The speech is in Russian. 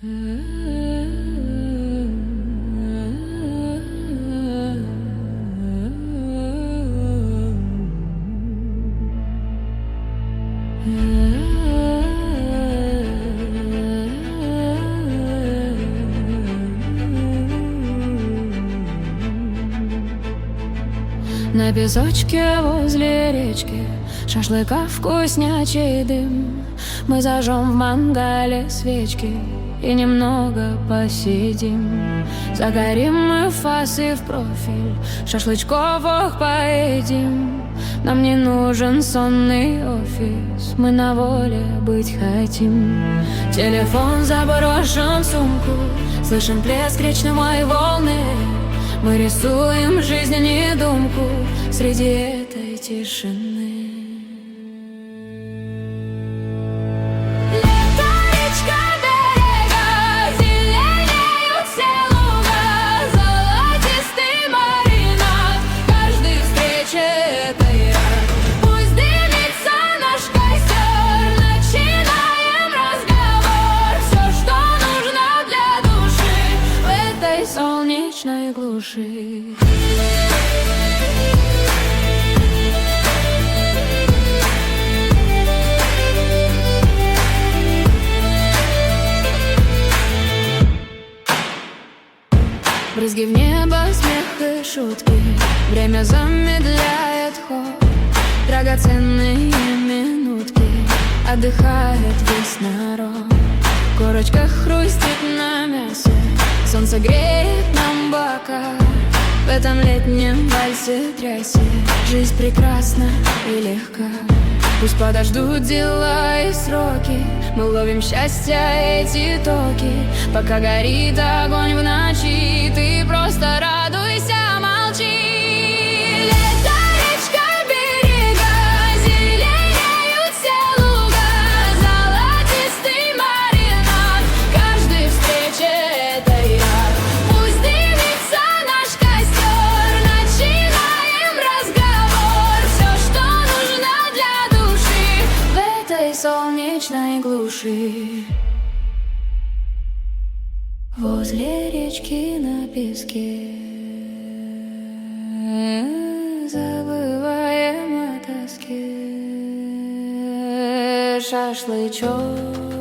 На песочке возле речки шашлыка вкуснячий дым. Мы зажжем в мангале свечки и немного посидим. Загорим мы в фас и в профиль, шашлычков ох поедим. Нам не нужен сонный офис, мы на воле быть хотим. Телефон заброшен в сумку, слышим плеск речной волны. Мы рисуем жизнь недумку среди этой тишины. Лето, речка, берега, зеленеют все луга, золотистый маринад каждой встрече это я. Пусть дымится наш костер, начинаем разговор. Все, что нужно для души в этой солнечной глуши. Брызги в небо, смех и шутки, время замедляет ход. Драгоценные минутки, отдыхает весь народ. Корочка хрустит на мясе, солнце греет нам бока. В этом летнем вальсе трясе жизнь прекрасна и легка. Пусть подождут дела и сроки, мы ловим счастье эти токи. Пока горит огонь в ночи, ты просто радуйся, молчи. Лето, речка, берега, зеленеют все луга, золотистый маринад каждой встрече это я. Пусть дымится наш костер, начинаем разговор. Все, что нужно для души в этой солнечной глуши. Возле речки на песке забываем о тоске. Шашлычок